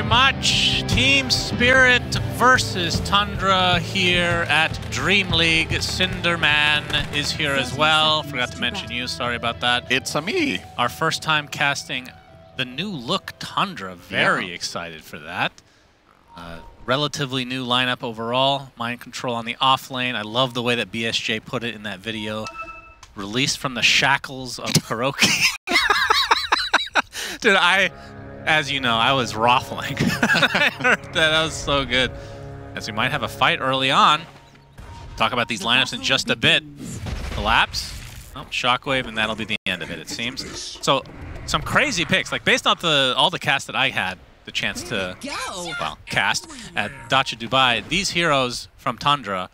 very much. Team Spirit versus Tundra here at DreamLeague. Cinderman is here as well. Forgot to mention you. Sorry about that. It's a me. Our first time casting the new look Tundra. Very excited for that. Relatively new lineup overall. Mind control on the off lane. I love the way that BSJ put it in that video. Released from the shackles of karaoke. Dude, as you know, I was ruffling. I heard that. That was so good. As we might have a fight early on. Talk about these lineups in just a bit. Collapse. Oh, Shockwave, and that'll be the end of it, it seems. So, some crazy picks. Like, based off all the cast that I had the chance to, well, cast at Dota2 Dubai, these heroes from Tundra,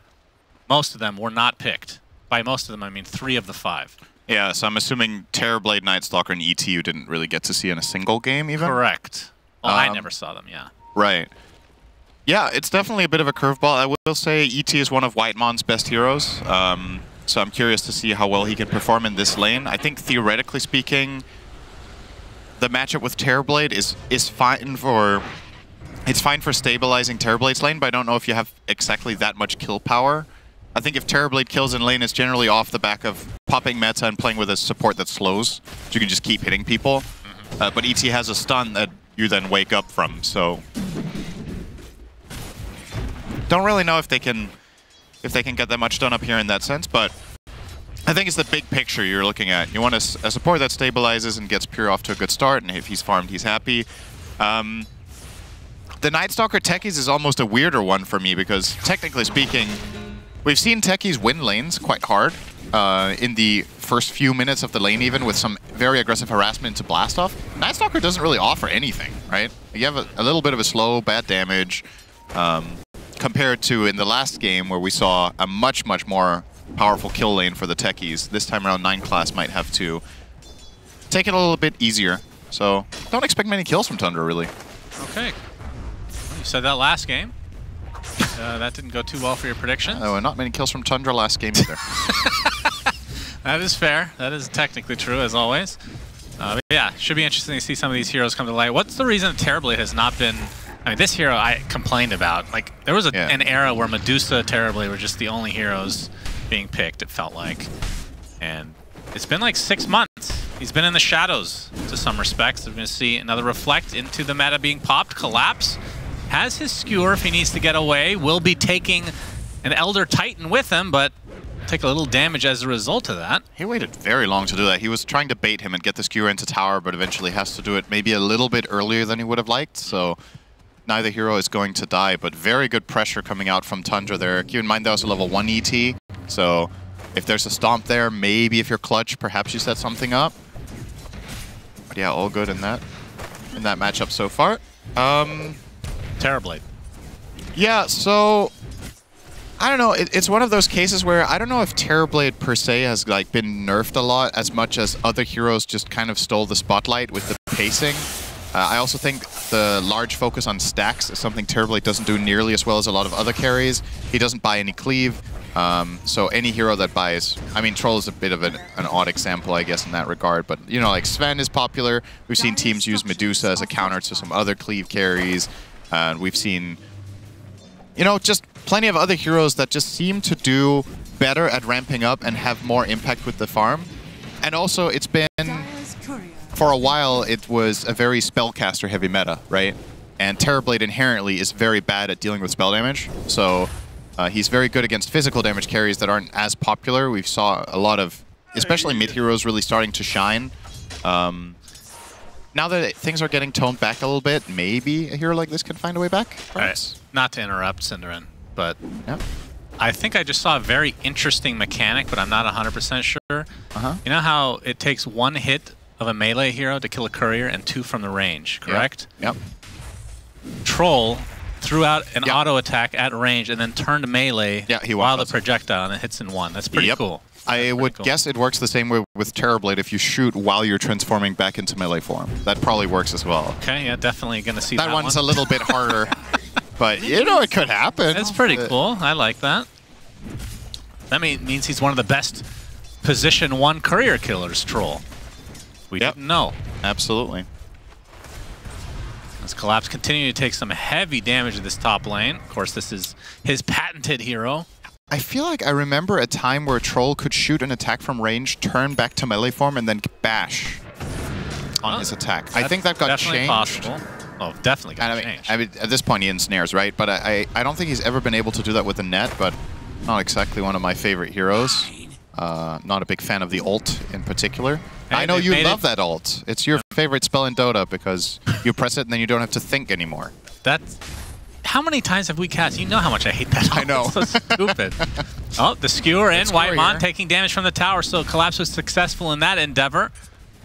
most of them were not picked. By most of them, I mean 3 of the 5. Yeah, so I'm assuming Terrorblade, Nightstalker, and ET you didn't really get to see in a single game even? Correct. Well, I never saw them, yeah. Right. Yeah, it's definitely a bit of a curveball. I will say ET is one of Whitemon's best heroes, so I'm curious to see how well he can perform in this lane. I think theoretically speaking, the matchup with Terrorblade is fine for... It's fine for stabilizing Terrorblade's lane, but I don't know if you have exactly that much kill power. I think if Terrorblade kills in lane, it's generally off the back of popping meta and playing with a support that slows, so you can just keep hitting people. But ET has a stun that you then wake up from, so... Don't really know if they can get that much done up here in that sense, but I think it's the big picture you're looking at. You want a support that stabilizes and gets Pure off to a good start, and if he's farmed, he's happy. The Nightstalker techies is almost a weirder one for me, because technically speaking, we've seen techies win lanes quite hard in the first few minutes of the lane even, with some very aggressive harassment into Blastoff. Nightstalker doesn't really offer anything, right? You have a little bit of a slow, bad damage, compared to in the last game where we saw a much, much more powerful kill lane for the techies. This time around, 9 class might have to take it a little bit easier. So don't expect many kills from Tundra, really. Okay. Well, you said that last game. That didn't go too well for your predictions. Oh, and not many kills from Tundra last game either. That is fair. That is technically true, as always. But yeah, should be interesting to see some of these heroes come to light. What's the reason Terrorblade has not been... I mean, this hero I complained about. Like, there was an era where Medusa, Terrorblade were just the only heroes being picked, it felt like. And it's been like 6 months. He's been in the shadows to some respects. We're going to see another Reflect into the meta being popped. Collapse. Has his skewer if he needs to get away. Will be taking an Elder Titan with him, but take a little damage as a result of that. He waited very long to do that. He was trying to bait him and get the skewer into tower, but eventually has to do it maybe a little bit earlier than he would have liked. So neither hero is going to die, but very good pressure coming out from Tundra there. Keep in mind that was a level 1 ET, so if there's a stomp there, maybe if you're clutch, perhaps you set something up. But yeah, all good in that matchup so far. Terrorblade. Yeah, so I don't know. It's one of those cases where I don't know if Terrorblade per se has like been nerfed a lot as much as other heroes just kind of stole the spotlight with the pacing. I also think the large focus on stacks is something Terrorblade doesn't do nearly as well as a lot of other carries. He doesn't buy any cleave, so any hero that buys... I mean, Troll is a bit of an odd example, I guess, in that regard, but, you know, like Sven is popular. We've seen teams use Medusa as a counter to some other cleave carries. We've seen, you know, just plenty of other heroes that just seem to do better at ramping up and have more impact with the farm. And also, it's been... For a while, it was a very spellcaster-heavy meta, right? And Terrorblade inherently is very bad at dealing with spell damage. So he's very good against physical damage carries that aren't as popular. We saw a lot of, especially mid-heroes, really starting to shine. Now that things are getting toned back a little bit, maybe a hero like this can find a way back, perhaps? Right. Not to interrupt, Cinderin, but I think I just saw a very interesting mechanic, but I'm not 100% sure. You know how it takes 1 hit of a melee hero to kill a courier and 2 from the range, correct? Yep. Troll threw out an auto attack at range and then turned melee while the projectile, and it hits in 1. That's pretty cool. I would guess it works the same way with Terrorblade if you shoot while you're transforming back into melee form. That probably works as well. Okay, yeah, definitely going to see that one. That one's a little bit harder, but you know, it could happen. It's pretty cool. I like that. That means he's one of the best position 1 courier killers, Troll. We didn't know. Absolutely. As Collapse continuing to take some heavy damage in this top lane. Of course, this is his patented hero. I feel like I remember a time where Troll could shoot an attack from range, turn back to melee form, and then bash on his attack. I think that got definitely changed. Possible. Oh, definitely got changed. I mean, at this point he ensnares, right? But I don't think he's ever been able to do that with the net, but not exactly one of my favorite heroes. Not a big fan of the ult in particular. Hey, I know you love that ult. It's your favorite spell in Dota because you press it and then you don't have to think anymore. That's... How many times have we cast? You know how much I hate that ult. I know. It's so stupid. Oh, the skewer in. Whitemon taking damage from the tower, so Collapse was successful in that endeavor.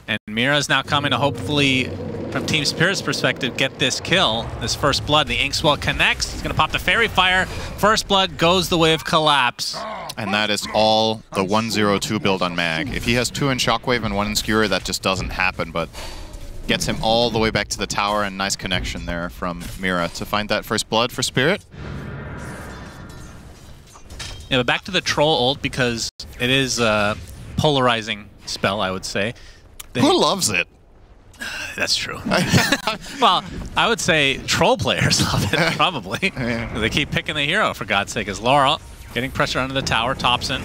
And Mira's now coming to hopefully, from Team Spirit's perspective, get this kill, this first blood. The Inkswell connects. He's going to pop the Fairy Fire. First blood goes the way of Collapse. And that is all the 1-0-2 build on Mag. If he has 2 in Shockwave and 1 in Skewer, that just doesn't happen, but gets him all the way back to the tower, and nice connection there from Mira to find that first blood for Spirit. Yeah, but back to the Troll ult, because it is a polarizing spell, I would say. Who loves it? That's true. Well, I would say Troll players love it, probably. Yeah. They keep picking the hero, for God's sake, as Laurel getting pressure under the tower, Thompson.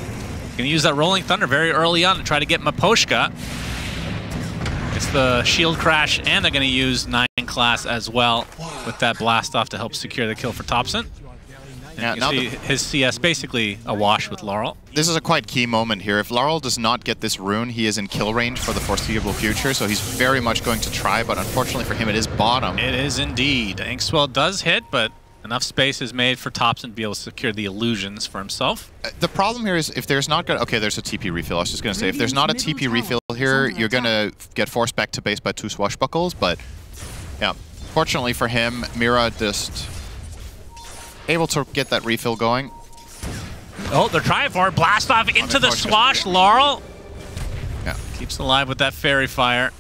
Gonna use that Rolling Thunder very early on to try to get Miposhka. It's the shield crash, and they're gonna use 9 class as well with that blast off to help secure the kill for Thompson. Yeah, you see his CS basically a wash with Laurel. This is a quite key moment here. If Laurel does not get this rune, he is in kill range for the foreseeable future, so he's very much going to try, but unfortunately for him, it is bottom. It is indeed. Inkswell does hit, but enough space is made for Thompson to be able to secure the illusions for himself. The problem here is if there's not gonna... Okay, there's a TP refill. I was just going to say, if there's not a TP refill here, you're going to get forced back to base by 2 swashbuckles, but yeah, fortunately for him, Mira just able to get that refill going. Oh, they're trying for it. Blast off into the swash. Laurel keeps alive with that Fairy Fire.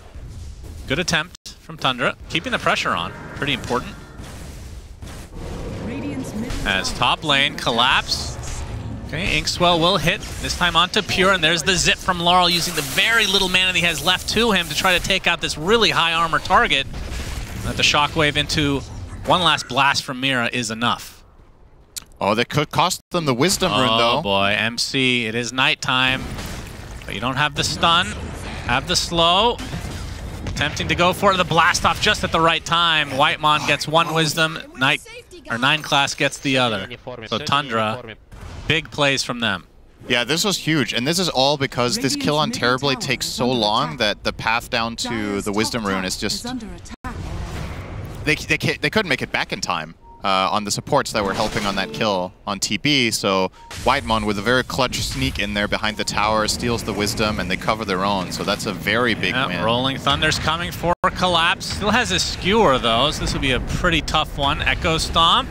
Good attempt from Tundra. Keeping the pressure on. Pretty important. As top lane Collapse. Okay, Inkswell will hit. This time onto Pure, and there's the zip from Laurel using the very little mana that he has left to him to try to take out this really high armor target. Let the shockwave into one last blast from Mira is enough. Oh, that could cost them the Wisdom rune, though. Oh, boy. MC, it is nighttime. But you don't have the stun. Have the slow. Attempting to go for the blast off just at the right time. Whitemon gets 1 Wisdom. 9 class gets the other. So Tundra, big plays from them. Yeah, this was huge. And this is all because this kill on Terribly takes so long that the path down to the Wisdom rune is just... They couldn't make it back in time. On the supports that were helping on that kill on TB, so Whitemon with a very clutch sneak in there behind the tower steals the Wisdom and they cover their own, so that's a very big win. Rolling Thunder's coming for Collapse. Still has a skewer though, so this will be a pretty tough one. Echo Stomp.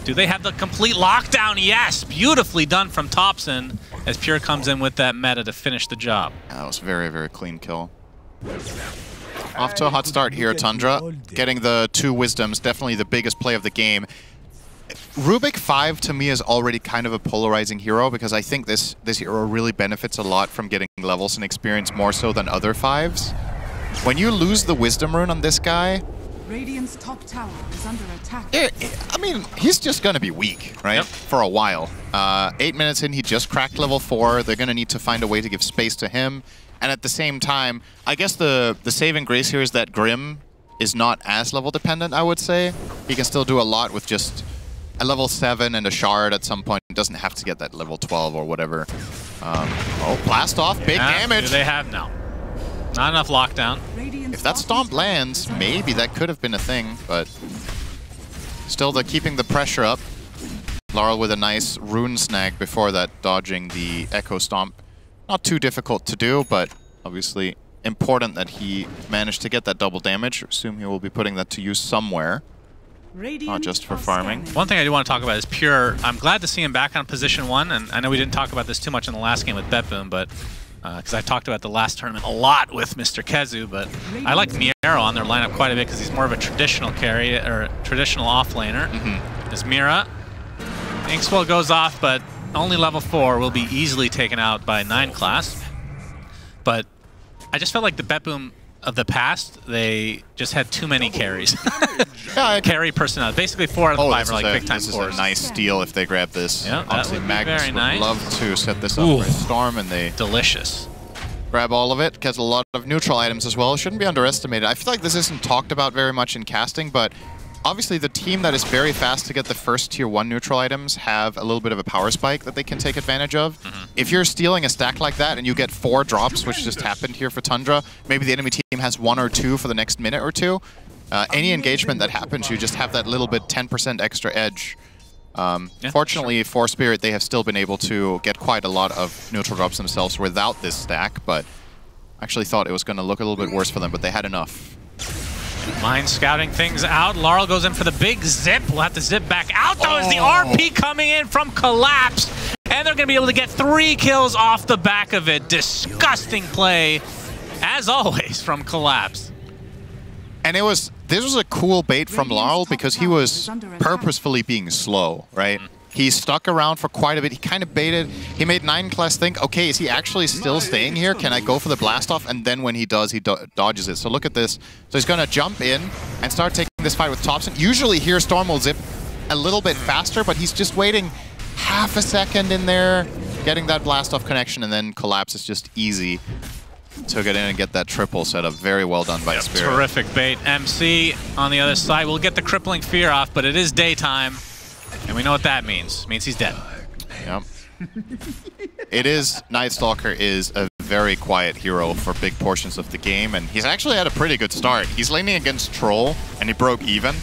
Do they have the complete lockdown? Yes! Beautifully done from Thompson as Pure comes in with that meta to finish the job. That was a very, very clean kill. Off to a hot start here, Tundra. Getting the 2 Wisdoms, definitely the biggest play of the game. Rubik 5 to me is already kind of a polarizing hero because I think this hero really benefits a lot from getting levels and experience more so than other 5s. When you lose the Wisdom rune on this guy, Radiant's top tower is under attack. I mean, he's just going to be weak, right? For a while. 8 minutes in, he just cracked level 4. They're going to need to find a way to give space to him. And at the same time, I guess the saving grace here is that Grim is not as level dependent, I would say. He can still do a lot with just a level 7 and a shard at some point. He doesn't have to get that level 12 or whatever. Oh, blast off, big damage. Do they have no. Not enough lockdown. If that stomp lands, maybe that could have been a thing, but still they're keeping the pressure up. Laurel with a nice rune snag before that, dodging the Echo Stomp. Not too difficult to do, but obviously important that he managed to get that double damage. I assume he will be putting that to use somewhere, not just for farming. One thing I do want to talk about is Pure. I'm glad to see him back on position 1, and I know we didn't talk about this too much in the last game with BetBoom, but because I talked about the last tournament a lot with Mr. Kezu, but I like Miero on their lineup quite a bit because he's more of a traditional carry, or traditional off-laner. There's Mira. Inkswell goes off, but only level 4 will be easily taken out by 9 class. But I just felt like the BetBoom of the past, they just had too many carries. Yeah, carry personnel. Basically 4 out of the 5 are like big time This is cores. a nice steal if they grab this. Yeah, that Obviously, would be Magnus very would nice. love to set this up for Storm, and they Delicious. grab all of it. Gets a lot of neutral items as well. Shouldn't be underestimated. I feel like this isn't talked about very much in casting, but obviously the team that is very fast to get the first tier 1 neutral items have a little bit of a power spike that they can take advantage of. If you're stealing a stack like that and you get 4 drops, which just happened here for Tundra, maybe the enemy team has 1 or 2 for the next minute or 2. Any engagement that happens, you just have that little bit 10% extra edge. Fortunately for Spirit, they have still been able to get quite a lot of neutral drops themselves without this stack, but I actually thought it was going to look a little bit worse for them, but they had enough. Mind scouting things out. Laurel goes in for the big zip. We'll have to zip back out, though, as the RP coming in from Collapse. And they're going to be able to get 3 kills off the back of it. Disgusting play, as always, from Collapse. And this was a cool bait from Laurel because he was purposefully being slow, right? He stuck around for quite a bit. He kind of baited. He made 9class think, okay, is he actually still staying here? Can I go for the blast off? And then when he does, he dodges it. So look at this. So he's going to jump in and start taking this fight with Thompson. Usually here, Storm will zip a little bit faster, but he's just waiting half a second in there, getting that blast off connection, and then Collapse is just easy to get in and get that triple set up. Very well done by Spirit. Terrific bait. MC on the other side will get the crippling fear off, but it is daytime. And we know what that means. It means he's dead. Yep. It is, Night Stalker is a very quiet hero for big portions of the game, and he's actually had a pretty good start. He's laning against Troll, and he broke even.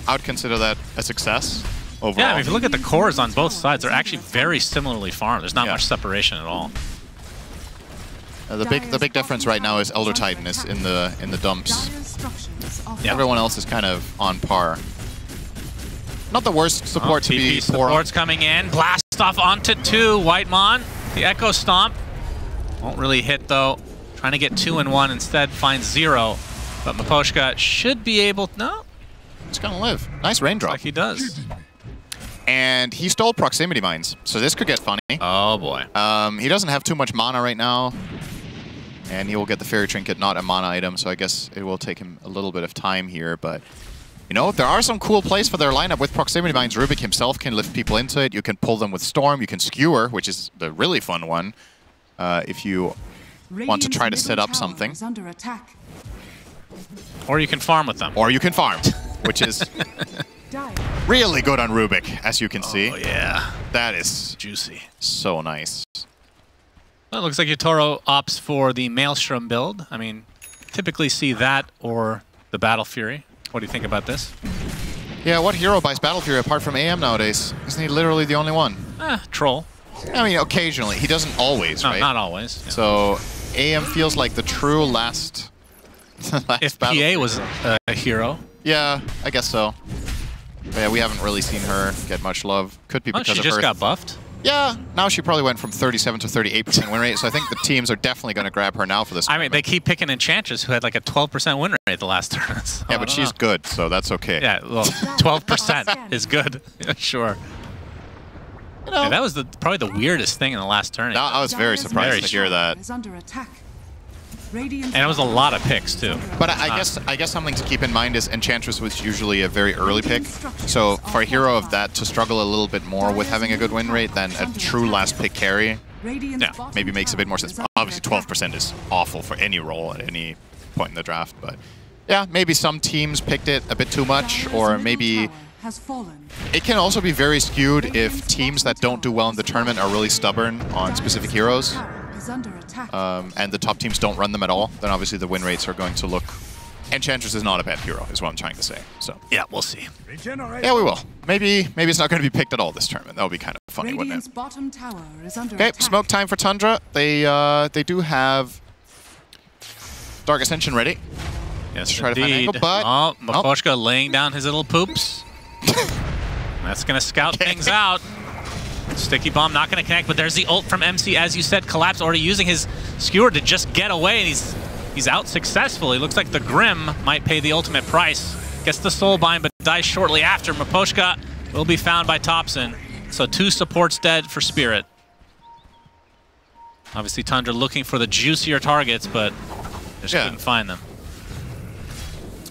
I would consider that a success overall. Yeah, I mean, if you look at the cores on both sides, they're actually very similarly farmed. There's not much separation at all. The big difference right now is Elder Titan is in the dumps. Yeah. Everyone else is kind of on par. Not the worst support to be support's coming in. Blast off onto 2. Whitemon, the Echo Stomp. Won't really hit, though. Trying to get 2 and 1. Instead, finds 0. But Miposhka should be able to... No. He's going to live. Nice raindrop. Like he does. And he stole proximity mines, so this could get funny. Oh, boy. He doesn't have too much mana right now. And he will get the Fairy Trinket, not a mana item, so I guess it will take him a little bit of time here, but... You know, there are some cool plays for their lineup with proximity mines. Rubik himself can lift people into it. You can pull them with Storm. You can skewer, which is the really fun one, if you want to try to set up something. Or you can farm with them. Or you can farm, which is really good on Rubik, as you can see. Oh, yeah. That is juicy. So nice. Well, it looks like Yotaro opts for the Maelstrom build. I mean, typically see that or the Battle Fury. What do you think about this? Yeah, what hero buys Battle Fury apart from AM nowadays? Isn't he literally the only one? Troll. I mean, occasionally. He doesn't always, right? Not always. Yeah. So AM feels like the true last if PA was a hero. Yeah, I guess so. But yeah, we haven't really seen her get much love. Could be because she of just her. got buffed? Yeah, now she probably went from 37 to 38% win rate, so I think the teams are definitely going to grab her now for this tournament. I mean, they keep picking Enchantress, who had like a 12% win rate the last tournament. So yeah, but she's good, so that's okay. Yeah, well, 12% is good. Yeah, sure. You know, yeah, that was probably the weirdest thing in the last tournament. No, I was very surprised to hear that. And it was a lot of picks, too. But I guess something to keep in mind is Enchantress was usually a very early pick. So for a hero of that to struggle a little bit more with having a good win rate than a true last pick carry, yeah, maybe makes a bit more sense. Obviously 12% is awful for any role at any point in the draft, but yeah, maybe some teams picked it a bit too much, or maybe it can also be very skewed if teams that don't do well in the tournament are really stubborn on specific heroes. And the top teams don't run them at all, then obviously the win rates are going to look... Enchantress is not a bad hero, is what I'm trying to say. So yeah, we'll see. Yeah, we will. Maybe it's not going to be picked at all this tournament. That would be kind of funny, wouldn't it? Okay, smoke time for Tundra. They do have Dark Ascension ready. Yes, try to find an angle, but Miposhka laying down his little poops. That's going to scout things out. Sticky Bomb not going to connect, but there's the ult from MC, as you said. Collapse already using his skewer to just get away, and he's out successfully. Looks like the Grim might pay the ultimate price. Gets the soul bind, but dies shortly after. Miposhka will be found by Thompson. So 2 supports dead for Spirit. Obviously Tundra looking for the juicier targets, but just couldn't find them.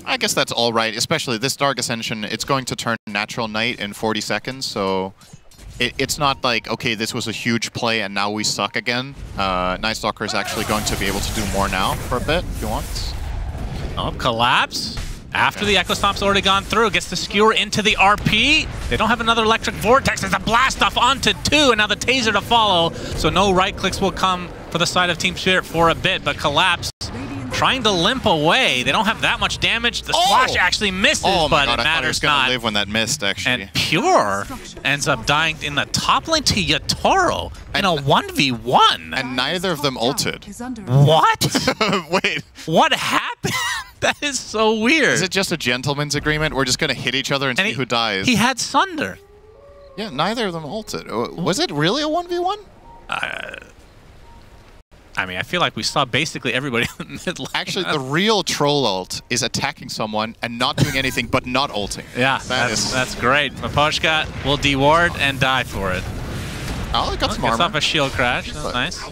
I guess that's all right, especially this Dark Ascension. It's going to turn Natural Night in 40 seconds, so it's not like, okay, this was a huge play and now we suck again. Night Stalker is actually going to be able to do more now for a bit, if he wants. Oh, collapse. After the Echo Stomp's already gone through, gets the Skewer into the RP. They don't have another Electric Vortex. There's a blast off onto 2, and now the Taser to follow. So no right clicks will come for the side of Team Spirit for a bit, but Collapse trying to limp away. They don't have that much damage. The Swash actually misses, but it matters not. Live when that missed, actually. And Pure ends up dying in the top lane to Yatoro in a 1v1. And neither of them ulted. What? Wait. What happened? That is so weird. Is it just a gentleman's agreement? We're just going to hit each other and see who dies. He had Sunder. Yeah, neither of them ulted. Was it really a 1v1? I mean, I feel like we saw basically everybody in the mid lane. Actually, the real troll ult is attacking someone and not doing anything but not ulting. Yeah, that's great. Miposhka will deward and die for it. Oh, it got some armor. Gets off a shield crash. That's nice.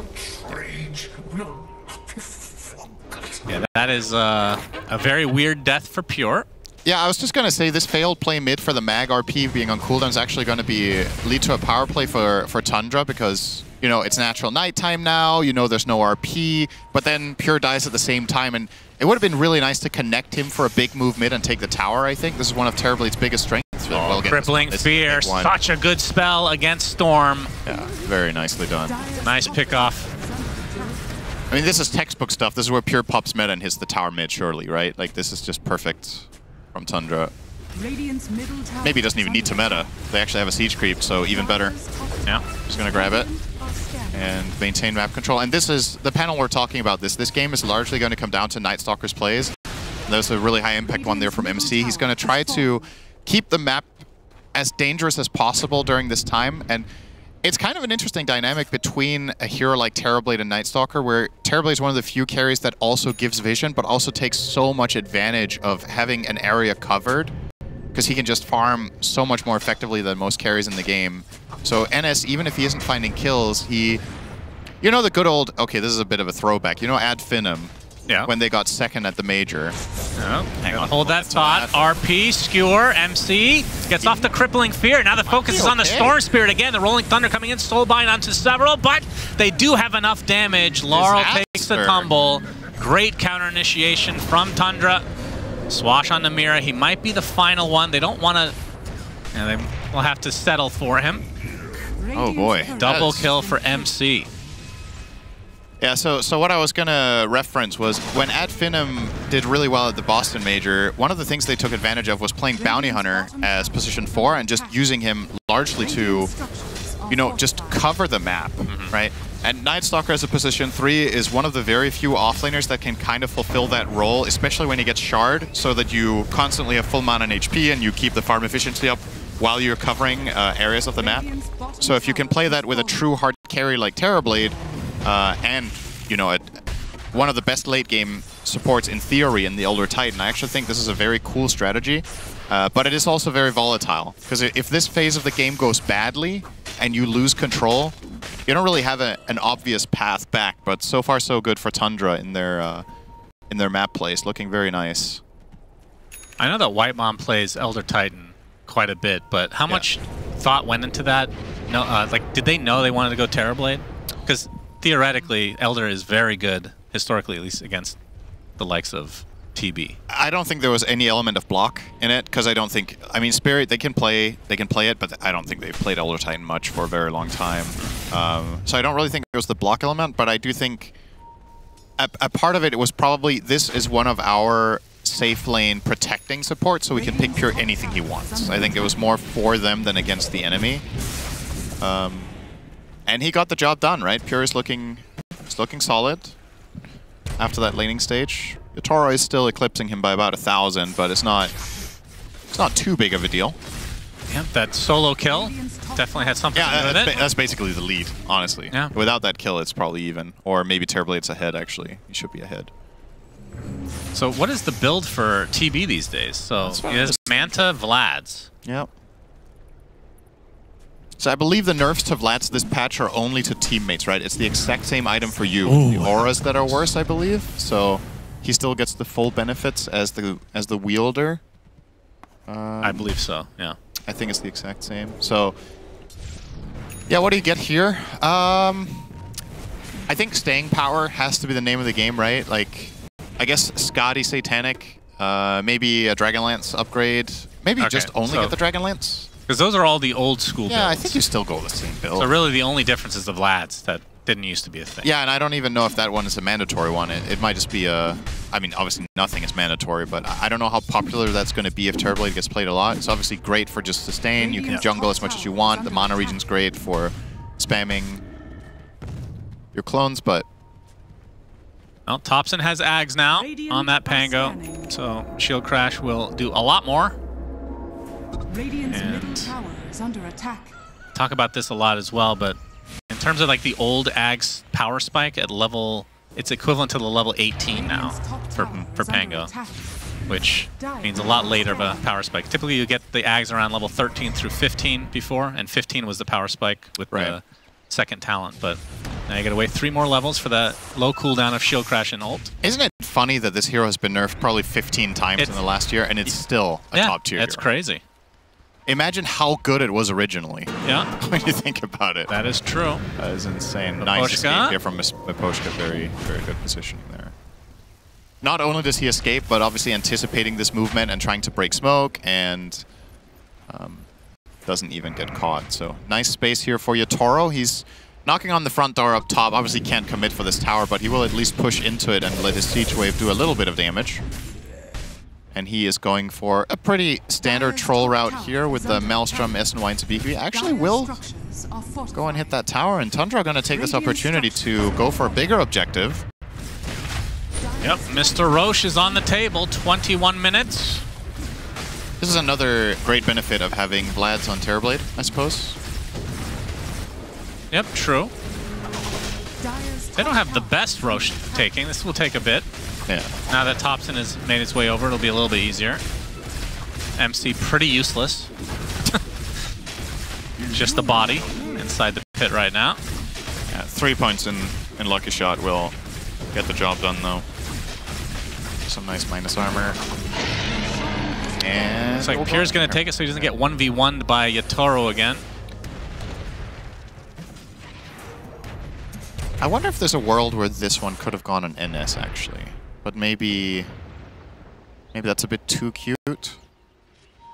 Yeah, that is a very weird death for Pure. Yeah, I was just going to say this failed play mid for the Mag RP being on cooldown is actually going to lead to a power play for Tundra because, you know, it's natural nighttime now, you know there's no RP, but then Pure dies at the same time, and it would have been really nice to connect him for a big move mid and take the tower, I think. This is one of Terriblade's biggest strengths. Oh, Crippling Fear, such a good spell against Storm. Yeah, very nicely done. Nice pickoff. I mean, this is textbook stuff. This is where Pure pops meta and hits the tower mid, surely, right? Like, this is just perfect from Tundra. Maybe he doesn't even need to meta. They actually have a siege creep, so even better. Yeah, just gonna grab it and maintain map control. And this is the panel we're talking about. This game is largely going to come down to Night Stalker's plays. There's a really high impact one there from MC. He's going to try to keep the map as dangerous as possible during this time. And it's kind of an interesting dynamic between a hero like Terrorblade and Night Stalker, where Terrorblade is one of the few carries that also gives vision, but also takes so much advantage of having an area covered, because he can just farm so much more effectively than most carries in the game. So NS, even if he isn't finding kills, you know the good old, okay, this is a bit of a throwback, you know Ad Finum, when they got second at the Major. Oh, hang on, hold that thought. RP, Skewer, MC, gets off the Crippling Fear. Now the focus is on the Storm Spirit again. The Rolling Thunder coming in, Soulbind onto several, but they do have enough damage. Laurel takes the tumble. Great counter initiation from Tundra. Swash on the Mira. He might be the final one. They don't want to... Yeah, they will have to settle for him. Oh boy. Double kill for MC. Yeah, so what I was going to reference was when Ad Finum did really well at the Boston Major, one of the things they took advantage of was playing Bounty Hunter as position 4 and just using him largely to, you know, just cover the map, right? And Night Stalker as a position 3 is one of the very few offlaners that can kind of fulfill that role, especially when he gets shard, so that you constantly have full mana and HP and you keep the farm efficiency up while you're covering areas of the map. So if you can play that with a true hard carry like Terrorblade, and, you know, one of the best late game supports in theory in the Elder Titan, I actually think this is a very cool strategy. But it is also very volatile, because if this phase of the game goes badly and you lose control, you don't really have an obvious path back. But so far so good for Tundra in their map plays, looking very nice. I know that White Mom plays Elder Titan quite a bit, but how much thought went into that? No, like, did they know they wanted to go Terrorblade? Because theoretically, Elder is very good, historically at least, against the likes of TB. I don't think there was any element of block in it, because I don't think... I mean, Spirit, they can play it, but I don't think they've played Elder Titan much for a very long time. So I don't really think there was the block element, but I do think a part of it was probably, this is one of our safe lane protecting support, so we can pick Pure anything he wants. I think it was more for them than against the enemy. And he got the job done, right? Pure is looking solid after that laning stage. Yatoro is still eclipsing him by about 1,000, but it's not too big of a deal. Yep, that solo kill definitely had something to do with it. That's basically the lead, honestly. Yeah. Without that kill, it's probably even. Or maybe Terrorblade's ahead, actually. He should be ahead. So what is the build for TB these days? So he has Manta, Vlad's. Yep. So I believe the nerfs to Vlad's this patch are only to teammates, right? It's the exact same item for you. Ooh. The auras that are worse, I believe. So he still gets the full benefits as the wielder. I believe so, yeah. I think it's the exact same. So, yeah, what do you get here? I think staying power has to be the name of the game, right? Like, I guess Scotty Satanic, maybe a Dragonlance upgrade. Maybe just only get the Dragonlance. Because those are all the old school builds. Yeah, I think you still go the same build. So really the only difference is the Vlad's that didn't used to be a thing. Yeah, and I don't even know if that one is a mandatory one. It might just be a... I mean, obviously nothing is mandatory, but I don't know how popular that's going to be if Terrorblade gets played a lot. It's obviously great for just sustain. You can jungle as much as you want. The mana region's great for spamming your clones, but... Well, Thompson has Ags now on that Pango, so Shield Crash will do a lot more. Radiant's middle tower is under attack. Talk about this a lot as well, but in terms of like the old Ags power spike at level, it's equivalent to the level 18 now for Pango, which means a lot later of a power spike. Typically you get the Ags around level 13 through 15 before, and 15 was the power spike with the second talent, but now you gotta wait 3 more levels for that low cooldown of Shield Crash and ult. Isn't it funny that this hero has been nerfed probably 15 times in the last year, and it's still a top tier that's hero? Crazy. Imagine how good it was originally. Yeah. When you think about it. That is true. That is insane. Miposhka. Nice escape here from Miposhka. Very, very good positioning there. Not only does he escape, but obviously anticipating this movement and trying to break smoke, and doesn't even get caught. So nice space here for Yatoro. He's knocking on the front door up top. Obviously can't commit for this tower, but he will at least push into it and let his siege wave do a little bit of damage. And he is going for a pretty standard troll route here with the Maelstrom, S&Y, and Sabiki. Actually will go and hit that tower, and Tundra are going to take this opportunity to go for a bigger objective. Yep, Mr. Roche is on the table, 21 minutes. This is another great benefit of having Vlads on Terrorblade, I suppose. Yep, true. They don't have the best Roche taking. This will take a bit. Yeah. Now that Thompson has made its way over, it'll be a little bit easier. MC pretty useless. Just the body inside the pit right now. Yeah, 3 points in Lucky Shot will get the job done, though. Some nice minus armor. And looks like Pierre's going to take it so he doesn't get 1v1'd by Yatoro again. I wonder if there's a world where this one could have gone on NS, actually. But maybe that's a bit too cute.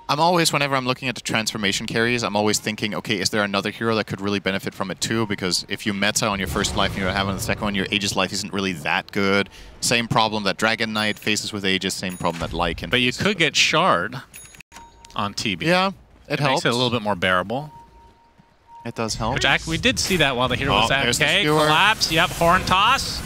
I'm always, whenever I'm looking at the transformation carries, I'm always thinking, okay, is there another hero that could really benefit from it too? Because if you meta on your first life and you have on the second one, your Aegis life isn't really that good. Same problem that Dragon Knight faces with Aegis, same problem that Lycan. But you could get Shard on TB. Yeah, it helps. Makes it a little bit more bearable. It does help. Which we did see that while the hero was AFK. Collapse, yep, Horn Toss.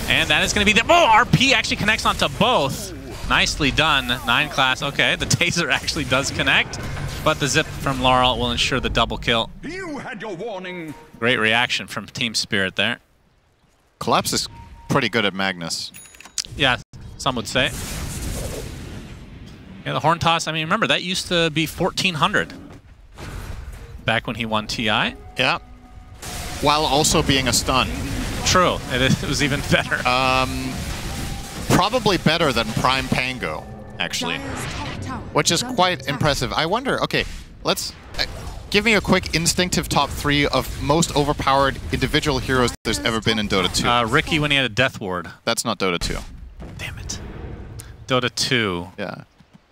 And that is going to be the... Oh, RP actually connects onto both. Nicely done. 9 class. Okay, the taser actually does connect. But the zip from Laurel will ensure the double kill. You had your warning. Great reaction from Team Spirit there. Collapse is pretty good at Magnus. Yeah, some would say. Yeah, the Horn Toss, I mean, remember, that used to be 1,400. Back when he won TI. Yeah. While also being a stun. True. It was even better. Probably better than Prime Pango, actually. Which is quite impressive. I wonder, okay, let's... give me a quick instinctive top 3 of most overpowered individual heroes there's ever been in Dota 2. Ricky when he had a Death Ward. That's not Dota 2. Damn it. Dota 2. Yeah.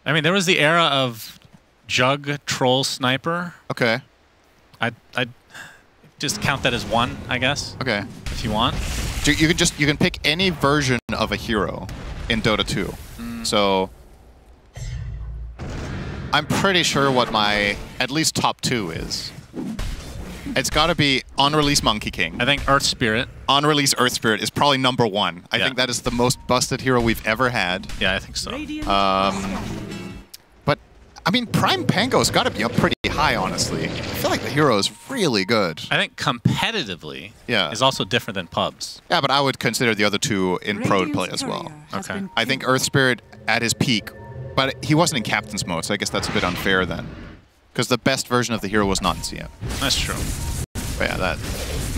I mean, there was the era of Jug, Troll, Sniper. Okay. I'd just count that as 1, I guess. Okay. If you want. You can pick any version of a hero in Dota 2. So I'm pretty sure what my at least top 2 is. It's got to be on release Monkey King. I think Earth Spirit. On release Earth Spirit is probably number 1. I think that is the most busted hero we've ever had. Yeah, I think so. But I mean, Prime Pango's got to be up pretty high, honestly. I feel like the hero is really good. I think competitively is also different than pubs. Yeah, but I would consider the other 2 in pro play as well. Okay. I think Earth Spirit at his peak, but he wasn't in Captain's mode, so I guess that's a bit unfair then. Because the best version of the hero was not in CM. That's true. But yeah,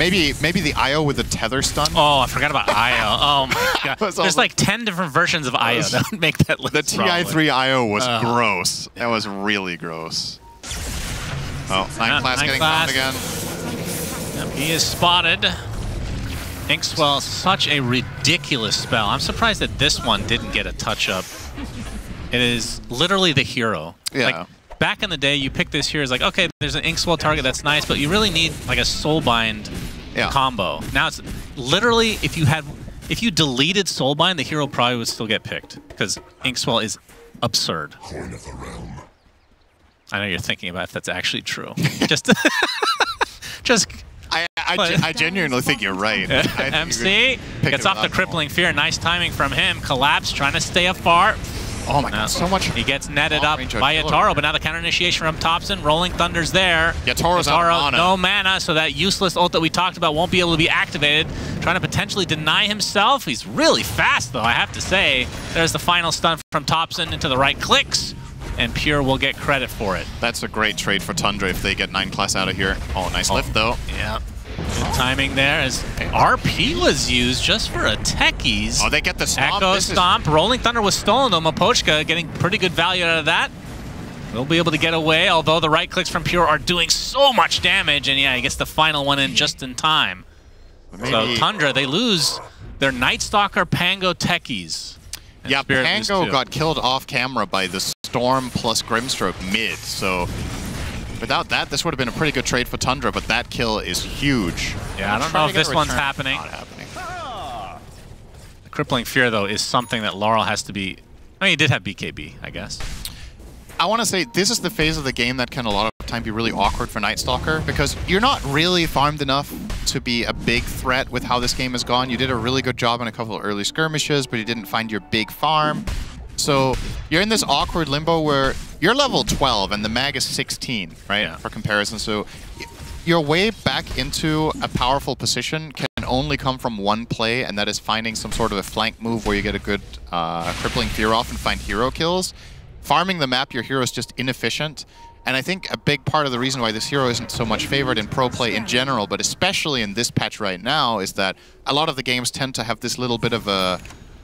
Maybe the IO with the tether stun. Oh, I forgot about IO. Oh my god. There's like 10 different versions of IO that would make that list. The TI3 IO was gross. That was really gross. Oh, 9 class getting found again. Yep, he is spotted. Inkswell, such a ridiculous spell. I'm surprised that this one didn't get a touch-up. It is literally the hero. Yeah. Like, back in the day, you pick this hero, it's like, okay, there's an Inkswell target, that's nice, but you really need like a Soulbind combo. Now it's literally, if you deleted Soulbind, the hero probably would still get picked, because Inkswell is absurd. Coin of the realm. I know you're thinking about if that's actually true. I genuinely think you're right. MC gets off the crippling fear. Nice timing from him. Collapse, trying to stay afar. Oh my god, so much. He gets netted up by Yatoro, but now the counter initiation from Thompson. Rolling Thunder's there. Yatoro's out of mana. No mana, so that useless ult that we talked about won't be able to be activated. Trying to potentially deny himself. He's really fast, though, I have to say. There's the final stun from Thompson into the right clicks, and Pure will get credit for it. That's a great trade for Tundra if they get 9 class out of here. Oh, nice lift, though. Yeah. Good timing there as RP was used just for a techies. Oh, they get the stomp. Echo stomp. Rolling Thunder was stolen, though. Mapochka getting pretty good value out of that. We'll be able to get away, although the right clicks from Pure are doing so much damage. And yeah, he gets the final one in just in time. So Tundra, they lose their Night Stalker Pango techies. Yeah, Pango got killed off camera by the Storm plus Grimstroke mid, so without that, this would have been a pretty good trade for Tundra, but that kill is huge. Yeah, I don't know if this one's happening. Not happening. The Crippling Fear, though, is something that Laurel has to be... I mean, he did have BKB, I guess. I want to say this is the phase of the game that can a lot of time be really awkward for Night Stalker, because you're not really farmed enough to be a big threat with how this game has gone. You did a really good job in a couple of early skirmishes, but you didn't find your big farm. So you're in this awkward limbo where you're level 12 and the mag is 16, right? Yeah. For comparison. So your way back into a powerful position can only come from one play, and that is finding some sort of a flank move where you get a good Crippling Fear off and find hero kills. Farming the map, your hero is just inefficient. And I think a big part of the reason why this hero isn't so much favored in pro play in general, but especially in this patch right now, is that a lot of the games tend to have this little bit of a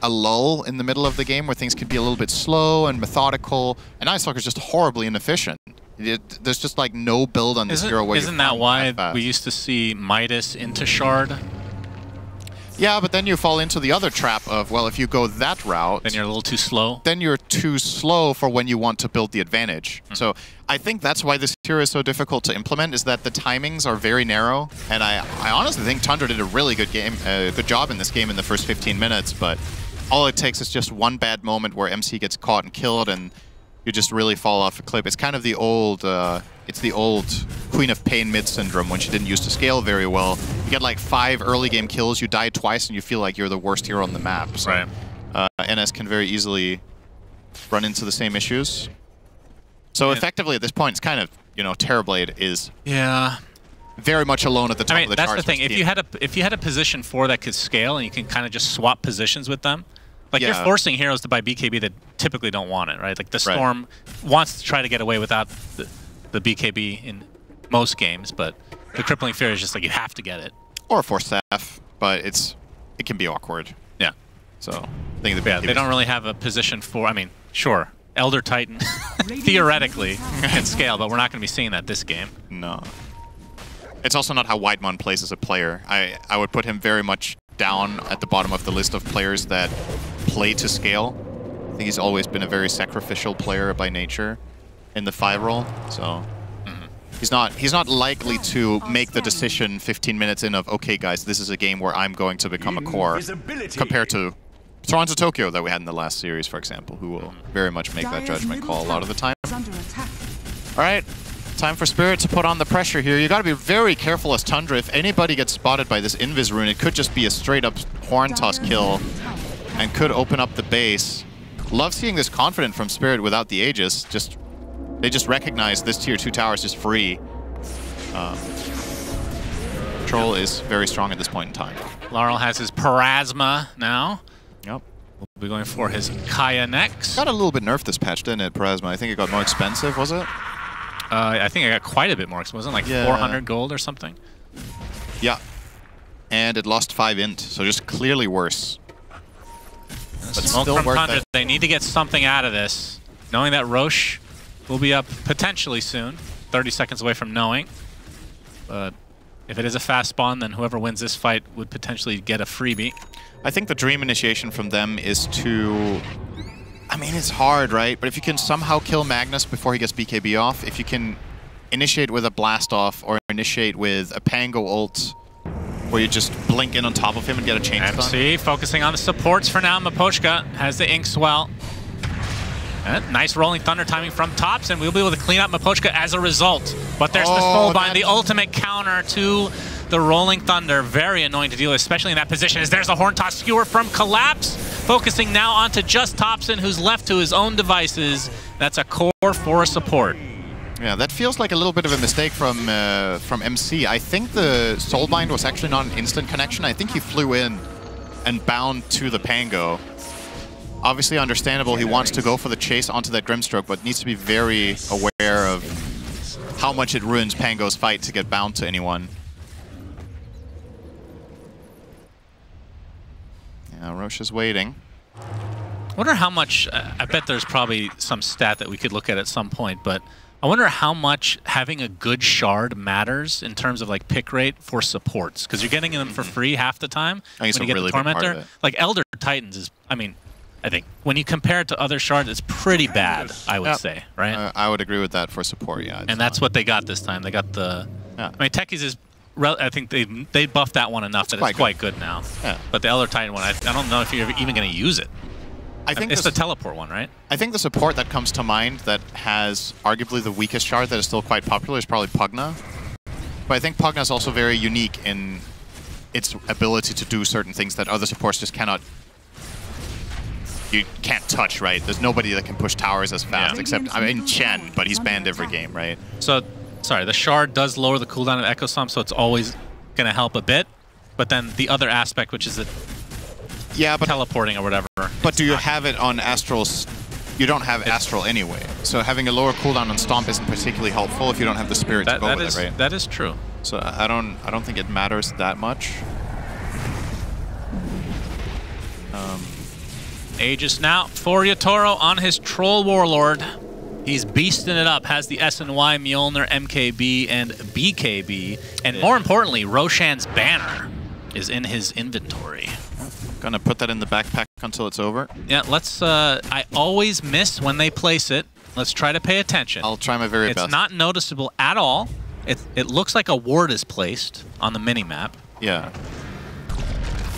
lull in the middle of the game where things can be a little bit slow and methodical, and Night Stalker's just horribly inefficient. There's just like no build on this hero where isn't that why we used to see Midas into Shard? Yeah, but then you fall into the other trap of, well, if you go that route... Then you're a little too slow? Then you're too slow for when you want to build the advantage. So I think that's why this hero is so difficult to implement, is that the timings are very narrow. And I honestly think Tundra did a really good job in this game in the first 15 minutes, but all it takes is just one bad moment where MC gets caught and killed, and you just really fall off a cliff. It's kind of the old... it's the old Queen of Pain mid syndrome when she didn't used to scale very well. You get like 5 early game kills, you die twice, and you feel like you're the worst hero on the map. So, right. NS can very easily run into the same issues. So effectively at this point, it's kind of, you know, Terrorblade is very much alone at the top of the charts. That's the thing. If you had a position 4 that could scale and you can kind of just swap positions with them, like you're forcing heroes to buy BKB that typically don't want it, right? Like the Storm wants to try to get away without the BKB in most games, but the Crippling Fear is just like you have to get it. Or Force Staff, but it can be awkward. Yeah. So I think they don't really have a position 4. I mean, sure, Elder Titan theoretically can scale, but we're not going to be seeing that this game. No. It's also not how Whitemon plays as a player. I would put him very much down at the bottom of the list of players that play to scale. I think he's always been a very sacrificial player by nature in the 5 role, so he's not likely to make the decision 15 minutes in of, okay guys, this is a game where I'm going to become a core, compared to Toronto Tokyo that we had in the last series, for example, who will very much make that judgment call a lot of the time. Alright, time for Spirit to put on the pressure here. You gotta be very careful as Tundra. If anybody gets spotted by this Invis rune, it could just be a straight up horn toss kill and could open up the base. Love seeing this confident from Spirit without the Aegis. They just recognize this tier 2 tower is just free. Troll is very strong at this point in time. Laurel has his Parasma now. Yep. We'll be going for his Kaya next. Got a little bit nerfed this patch, didn't it, Parasma? I think it got more expensive, was it? I think it got quite a bit more expensive. Wasn't it like 400 gold or something? Yeah. and it lost 5 int, so just clearly worse. But smoke from Tundra, they need to get something out of this, knowing that Roche will be up potentially soon, 30 seconds away from knowing. But if it is a fast spawn, then whoever wins this fight would potentially get a freebie. I think the dream initiation from them is to... I mean, it's hard, right? But if you can somehow kill Magnus before he gets BKB off, if you can initiate with a blast off or initiate with a Pango ult, where you just blink in on top of him and get a chain stun. MC focusing on the supports for now. Miposhka has the Ink Swell. Nice rolling thunder timing from Tops, and we'll be able to clean up Miposhka as a result. But there's the Soulbind, the ultimate counter to the rolling thunder. Very annoying to deal with, especially in that position, as there's a Horn Toss Skewer from Collapse. Focusing now onto just Topson, who's left to his own devices. That's a core for support. Yeah, that feels like a little bit of a mistake from MC. I think the Soulbind was actually not an instant connection. I think he flew in and bound to the Pango. Obviously understandable, he wants to go for the chase onto that Grimstroke, but needs to be very aware of how much it ruins Pango's fight to get bound to anyone. Yeah, Roche is waiting. I wonder how much, I bet there's probably some stat that we could look at some point, but I wonder how much having a good shard matters in terms of like pick rate for supports, because you're getting them for free half the time when you get the Tormentor. Like Elder Titans is, I mean, I think when you compare it to other shards, it's pretty bad, I would say, right? I would agree with that for support, yeah. And that's what they got this time. They got the... Yeah. I mean, Techies is... I think they buffed that one enough that it's quite good now. Yeah. But the Elder Titan one, I don't know if you're even going to use it. I think it's the teleport one, right? I think the support that comes to mind that has arguably the weakest shard that is still quite popular is probably Pugna. But I think Pugna is also very unique in its ability to do certain things that other supports just cannot... You can't touch, right? There's nobody that can push towers as fast, except, I mean, Chen, but he's banned every game, right? So, sorry, the shard does lower the cooldown of Echo Sum, so it's always going to help a bit. But then the other aspect, which is teleporting or whatever. But do you have it on Astral's? You don't have Astral anyway. So having a lower cooldown on Stomp isn't particularly helpful if you don't have the Spirit to go with it, right? That is true. So I don't think it matters that much. Aegis now for Yatoro on his Troll Warlord. He's beasting it up, has the SNY, Mjolnir, MKB, and BKB. And more importantly, Roshan's banner is in his inventory. Gonna put that in the backpack until it's over. Yeah, let's... I always miss when they place it. Let's try to pay attention. I'll try my very best. It's not noticeable at all. It looks like a ward is placed on the minimap. Yeah.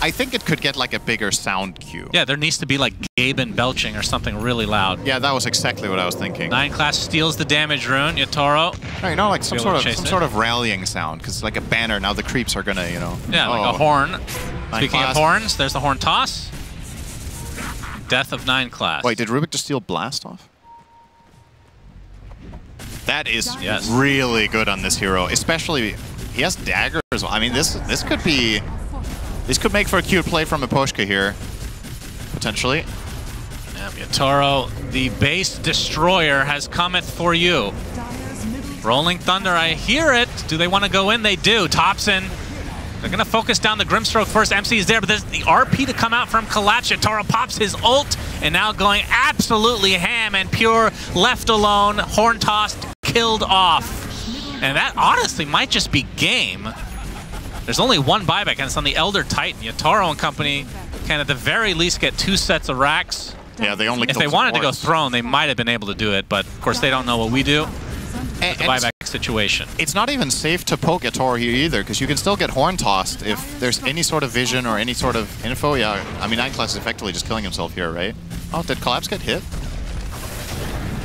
I think it could get like a bigger sound cue. Yeah, there needs to be like Gaben belching or something really loud. Yeah, that was exactly what I was thinking. 9 class steals the damage rune, Yatoro. No, you know, like some sort of rallying sound, because like a banner, now the creeps are gonna, you know. Yeah, like a horn. Speaking of horns, there's the horn toss. Death of 9 class. Wait, did Rubik just steal blast off? That is really good on this hero, especially he has daggers. I mean, this could be... This could make for a cute play from Miposhka here, potentially. Yeah, Yatoro, the base destroyer, has cometh for you. Rolling Thunder, I hear it. Do they want to go in? They do. Topson, they're going to focus down the Grimstroke first. MC is there, but there's the RP to come out from Collapse. Yatoro pops his ult, and now going absolutely ham and pure, left alone, horn tossed, killed off. And that honestly might just be game. There's only one buyback, and it's on the Elder Titan. Yatoro and company can at the very least get 2 sets of racks. Yeah, they only If they wanted to go throne, they might have been able to do it, but of course they don't know what we do. The buyback situation. It's not even safe to poke Yatoro here either, because you can still get horn tossed if there's any sort of vision or any sort of info. Yeah, I mean, 9 class is effectively just killing himself here, right? Oh, did Collapse get hit?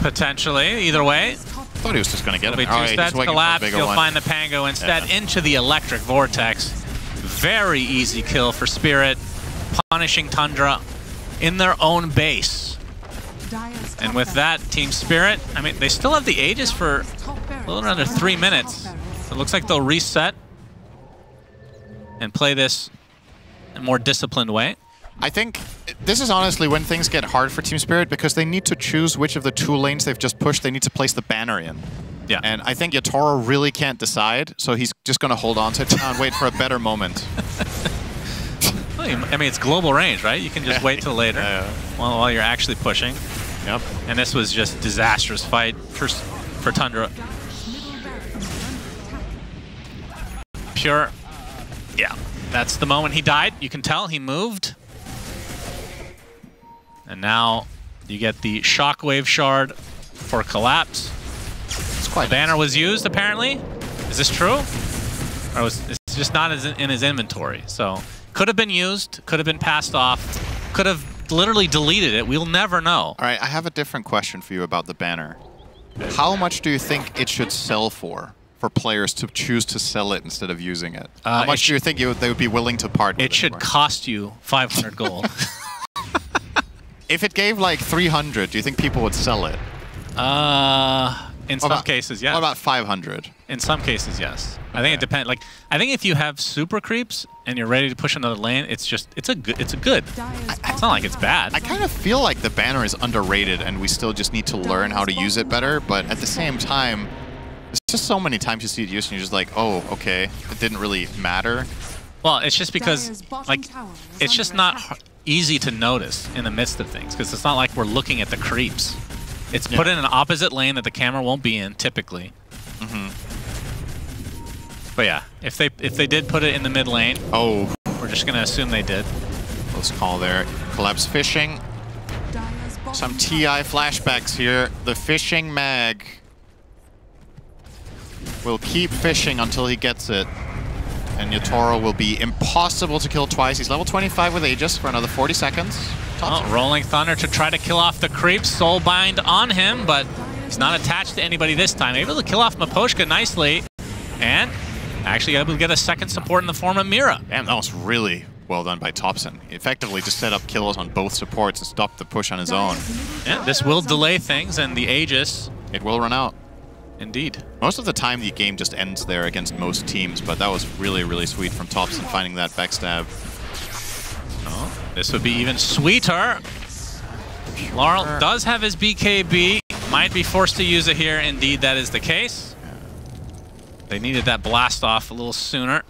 Potentially, either way. I thought he was just going to get him. If he sets Collapse, he'll find the Pango instead into the Electric Vortex. Very easy kill for Spirit, punishing Tundra in their own base. And with that, Team Spirit, I mean, they still have the Aegis for a little under 3 minutes. So it looks like they'll reset and play this in a more disciplined way. I think this is honestly when things get hard for Team Spirit, because they need to choose which of the 2 lanes they've just pushed they need to place the banner in. Yeah. And I think Yatoro really can't decide, so he's just going to hold on to it now and wait for a better moment. I mean, it's global range, right? You can just wait till later while you're actually pushing. Yep. And this was just disastrous fight for Tundra. Pure. Yeah, that's the moment he died. You can tell he moved. And now you get the Shockwave Shard for Collapse. It's quite Banner was used, apparently. Is this true? Or it's just not in his inventory? So could have been used, could have been passed off, could have literally deleted it. We'll never know. All right, I have a different question for you about the banner. How much do you think it should sell for players to choose to sell it instead of using it? How much do you think they would be willing to part with it? It should cost you 500 gold. If it gave like 300, do you think people would sell it? In some cases, yes. What about 500? In some cases, yes. I think it depends. Like, I think if you have super creeps and you're ready to push another lane, it's a good. It's not like it's bad. I kind of feel like the banner is underrated, and we still just need to learn how to use it better. But at the same time, there's just so many times you see it used, and you're just like, oh, okay, it didn't really matter. Well, it's just because, like, it's just not easy to notice in the midst of things, because it's not like we're looking at the creeps. It's put in an opposite lane that the camera won't be in, typically. But yeah, if they did put it in the mid lane, we're just gonna assume they did. Close call there. Collapse fishing. Some TI flashbacks here. The fishing mag will keep fishing until he gets it. And Yatoro will be impossible to kill twice. He's level 25 with Aegis for another 40 seconds. Rolling Thunder to try to kill off the creeps. Soulbind on him, but he's not attached to anybody this time. Able to kill off Miposhka nicely. And actually able to get a second support in the form of Mira. Damn, that was really well done by Thompson. He effectively just set up kills on both supports and stopped the push on his own. Yeah, this will delay things, and the Aegis... It will run out. Indeed. Most of the time, the game just ends there against most teams, but that was really, really sweet from Thompson finding that backstab. Oh, this would be even sweeter. Laurel does have his BKB. Might be forced to use it here. Indeed, that is the case. They needed that blast off a little sooner.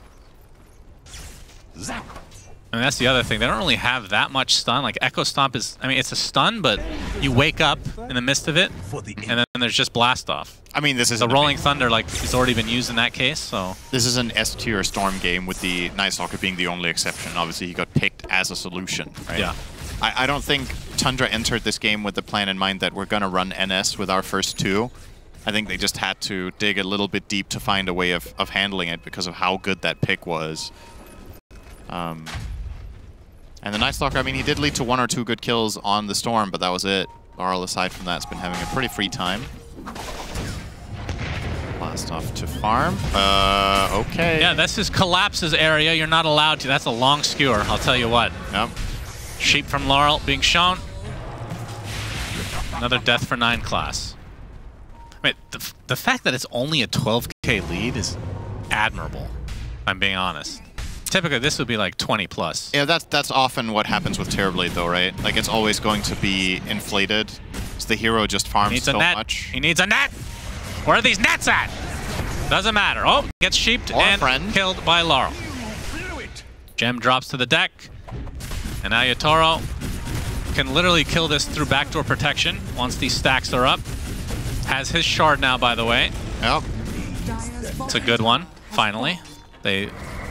Zap. I mean, that's the other thing. They don't really have that much stun. Like, Echo Stomp is... I mean, it's a stun, but you wake up in the midst of it, and then there's just blast off. I mean, this is... The Rolling Thunder, like, it's already been used in that case, so... This is an S-tier Storm game with the Night Stalker being the only exception. Obviously, he got picked as a solution, right? Yeah. I don't think Tundra entered this game with the plan in mind that we're going to run NS with our first two. I think they just had to dig a little bit deep to find a way of handling it because of how good that pick was. And the Night Stalker, I mean, he did lead to 1 or 2 good kills on the Storm, but that was it. Laurel, aside from that, has been having a pretty free time. Blast off to farm. Okay. Yeah, this is Collapse's area. You're not allowed to. That's a long skewer, I'll tell you what. Yep. Sheep from Laurel being shown. Another death for 9 class. I mean, the fact that it's only a 12k lead is admirable, if I'm being honest. Typically, this would be like 20 plus. Yeah, that's often what happens with Terrorblade, though, right? Like, it's always going to be inflated. It's the hero just farms so much. He needs a net! Where are these nets at? Doesn't matter. Oh, gets sheeped and killed by Laurel. Gem drops to the deck. And now Yatoro can literally kill this through backdoor protection once these stacks are up. Has his shard now, by the way. Yep. It's a good one, finally. They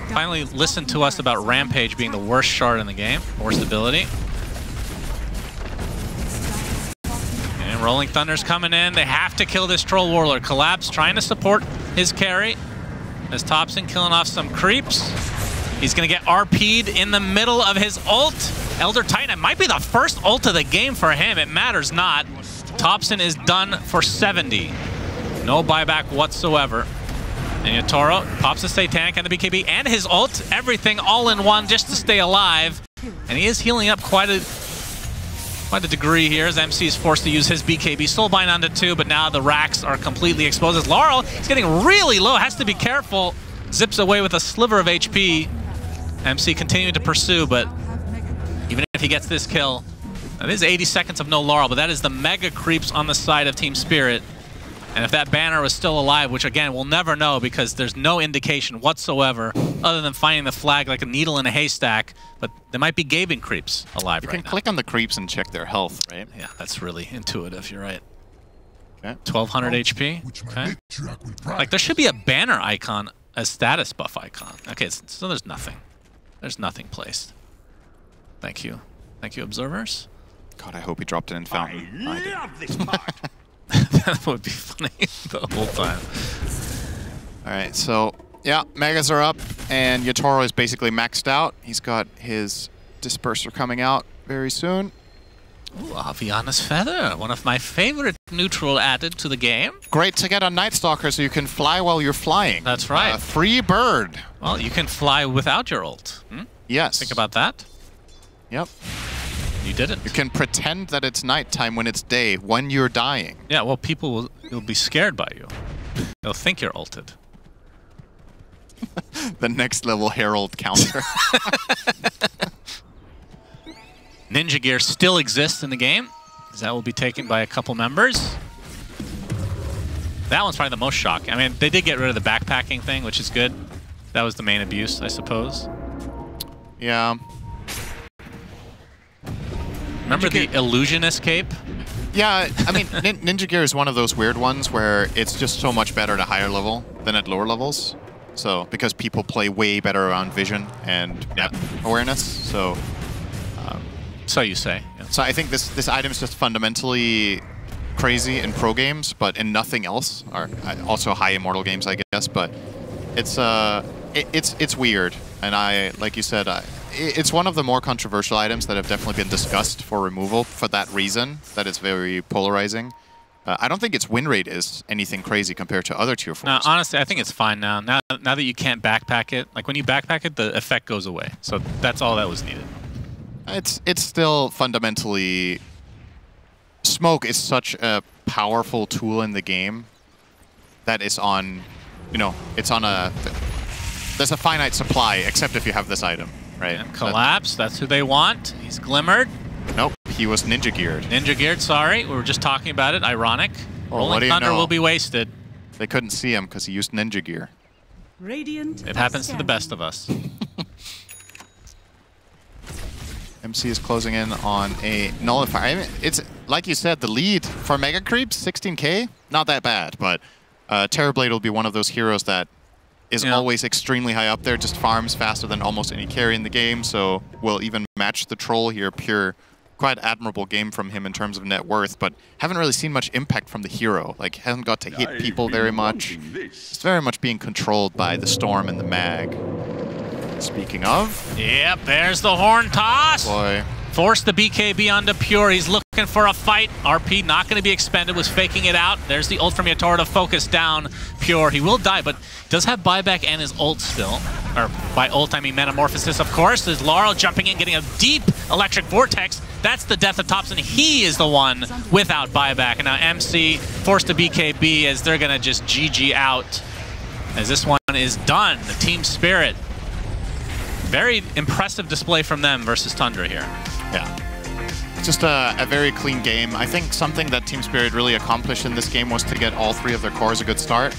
finally listened to us about Rampage being the worst shard in the game, worst ability. And Rolling Thunder's coming in. They have to kill this Troll Warlord. Collapse trying to support his carry. As Thompson killing off some creeps. He's going to get RP'd in the middle of his ult. Elder Titan, it might be the first ult of the game for him. It matters not. Thompson is done for 70. No buyback whatsoever. And Yatoro pops the Satanic and the BKB and his ult. Everything all in one just to stay alive. And he is healing up quite a degree here as MC is forced to use his BKB. Soulbind onto 2, but now the racks are completely exposed. As Laurel is getting really low, has to be careful. Zips away with a sliver of HP. MC continuing to pursue, but even if he gets this kill, that is 80 seconds of no Laurel, but that is the mega creeps on the side of Team Spirit. And if that banner was still alive, which again, we'll never know because there's no indication whatsoever other than finding the flag like a needle in a haystack, but there might be gaming creeps alive right now. You can click on the creeps and check their health, right? Yeah, that's really intuitive, you're right. Okay. 1200 HP, okay. Like there should be a banner icon, a status buff icon. Okay, so there's nothing. There's nothing placed. Thank you. Thank you, observers. God, I hope he dropped it in fountain. I love this part. That would be funny the whole time. All right, so yeah, Megas are up, and Yatoro is basically maxed out. He's got his Disperser coming out very soon. Ooh, Aviana's Feather, one of my favorite neutral added to the game. Great to get on Night Stalker so you can fly while you're flying. That's right. Free bird. Well, you can fly without your ult. Hmm? Yes. Think about that. Yep. You didn't. You can pretend that it's nighttime when it's day, when you're dying. Yeah, well, people will be scared by you. They'll think you're ulted. The next level Herald counter. Ninja Gear still exists in the game, because that will be taken by a couple members. That one's probably the most shocking. I mean, they did get rid of the backpacking thing, which is good. That was the main abuse, I suppose. Yeah. Remember the illusionist cape? Yeah, I mean, Ninja Gear is one of those weird ones where it's just so much better at a higher level than at lower levels. So, because people play way better around vision and map awareness, so... So you say. Yeah. So I think this item is just fundamentally crazy in pro games, but in nothing else, or also high immortal games, I guess. But it's weird, and like you said, it's one of the more controversial items that have definitely been discussed for removal for that reason, that it's very polarizing. I don't think its win rate is anything crazy compared to other tier 4s. No, honestly, I think it's fine now. Now that you can't backpack it, like when you backpack it, the effect goes away. So that's all that was needed. It's still fundamentally... Smoke is such a powerful tool in the game that it's on, you know, it's on a... There's a finite supply, except if you have this item, right? And Collapse, that's who they want. He's glimmered. Nope, he was Ninja Geared. Ninja Geared, sorry. We were just talking about it. Ironic. Well, Rolling Thunder will be wasted. They couldn't see him because he used Ninja Gear. Radiant It happens to the best of us. MC is closing in on a nullifier. I mean, it's like you said, the lead for Mega Creeps, 16k, not that bad, but Terrorblade will be one of those heroes that is always extremely high up there, just farms faster than almost any carry in the game, so will even match the Troll here. Pure, quite admirable game from him in terms of net worth, but haven't really seen much impact from the hero. Like, hasn't got to hit people very much. It's very much being controlled by the Storm and the Mag. Speaking of... Yep, there's the horn toss. Boy. Forced the BKB onto Pure. He's looking for a fight. RP not going to be expended, was faking it out. There's the ult from Yatoro to focus down Pure. He will die, but does have buyback and his ult still. Or by ult, I mean Metamorphosis, of course. There's Laurel jumping in, getting a deep Electric Vortex. That's the death of Thompson. He is the one without buyback. And now MC forced to BKB as they're going to just GG out. As this one is done. The team spirit. Very impressive display from them versus Tundra here. Yeah. Just a very clean game. I think something that Team Spirit really accomplished in this game was to get all three of their cores a good start.